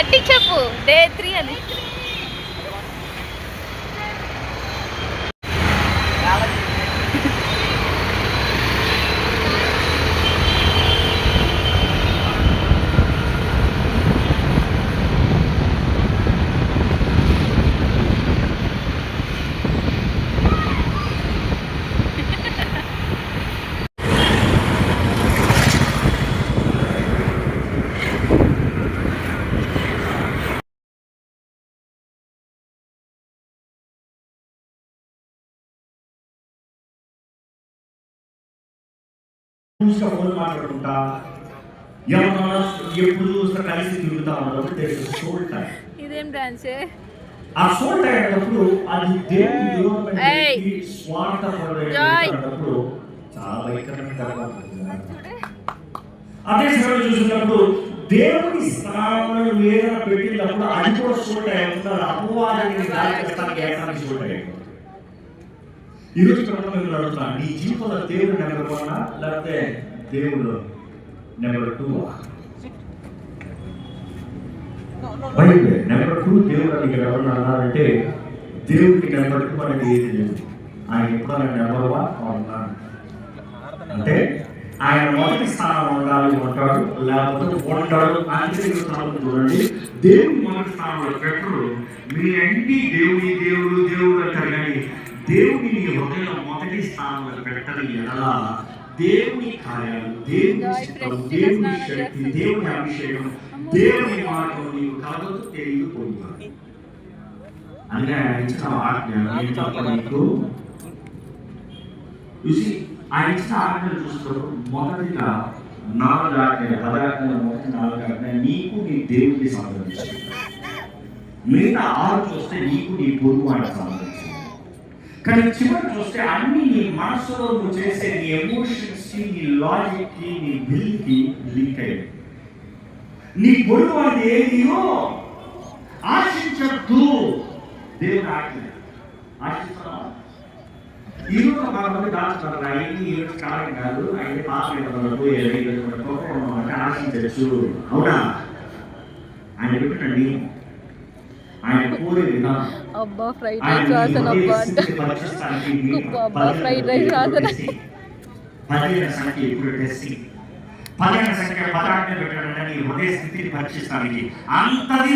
గట్టి చెప్పు డే 3 అని. ఫోన్ మాట్లాడుకుంటా ఏమన్నా ఎప్పుడు చూస్తే కలిసి తిరుగుతా ఉన్నప్పుడు ఇదేం డాన్సే. ఆ సోల్ టైం అన్నప్పుడు అది దేవుని స్వార్థపరమైనప్పుడు చాలా భయంకరమైన అదే సమయంలో చూసినప్పుడు దేవుని స్థానం ఏదైనా పెట్టినప్పుడు అది కూడా సోల్ టైం అవుతుంది. అపవాదాన్ని దానికి సోల్ టైం. ఈరోజు ప్రభుత్వం అడుగుతున్నాను, నీ జీవితంలో దేవుడు నెంబర్ 1 లేకపోతే దేవుడు నెంబర్ 2? బైబిల్ నెంబర్ 2 దేవుడు అని ఇక్కడ ఎవరు అన్నారంటే దేవుడికి నెంబర్ 2 అనేది ఏది లేదు. ఆయన ఎప్పుడైనా నెంబర్ 1 ఉన్నాడు అంటే ఆయన మొదటి స్థానం ఉండాలి అంటాడు, లేకపోతే ఉంటాడు. ఆయన చూడండి, దేవుడు మొదటి స్థానంలో పెట్టరు. మీ అన్ని దేవుడి దేవుడు దేవుడు అంటారు, కానీ దేవుని హృదయంలో మొదటి స్థానంలో పెట్టడం ఎలా? దేవుని కార్యాలు, దేవుని చిత్తం, దేవుని శక్తి, దేవుని అభిషేకం, దేవుని మార్గం నీకు కలగదు, తెలియకపోయింది. అంటే ఆయన ఇచ్చిన ఆజ్ఞ నేను తప్పనట్టు చూసి ఆయన ఇచ్చిన ఆజ్ఞలు చూస్తారు. మొదటిగా 4 ఆజ్ఞలు, 10 ఆజ్ఞలు, మొదటి 4 ఆజ్ఞలు నీకు నీ దేవుడికి సంబంధించి, మిగతా 6 చూస్తే నీకు నీ పొరుగు వాడికి సంబంధించి. కానీ చివరి చూస్తే అన్ని నీ మనసులో నువ్వు చేసే నీ ఎమోషన్స్ కి, నీ లాజిక్ కి, నీ విల్ కి లింక్ అయ్యి నీ పొరుగు వాడి ఏదియో ఆశించద్దు. దేవుడు ఆశిస్తున్నావా? ఈరోజు మనమంది దాచుతారు, అయింది ఈరోజు కాలం కాదు, అయితే పాపలకు ఆశించచ్చు. అవునా? ఆయన పెట్టండి, ఆయన కోరే విధానం. అబ్బా ఫ్రైడ్ రైస్ వాసన, అబ్బా ఫ్రైడ్ రైస్ వాసన. 15 సంఖ్య ఇప్పుడు టెస్టింగ్, 15 సంఖ్య 10 పెట్టాలంటే నీ హృదయ స్థితిని పరీక్షిస్తానికి అంతది.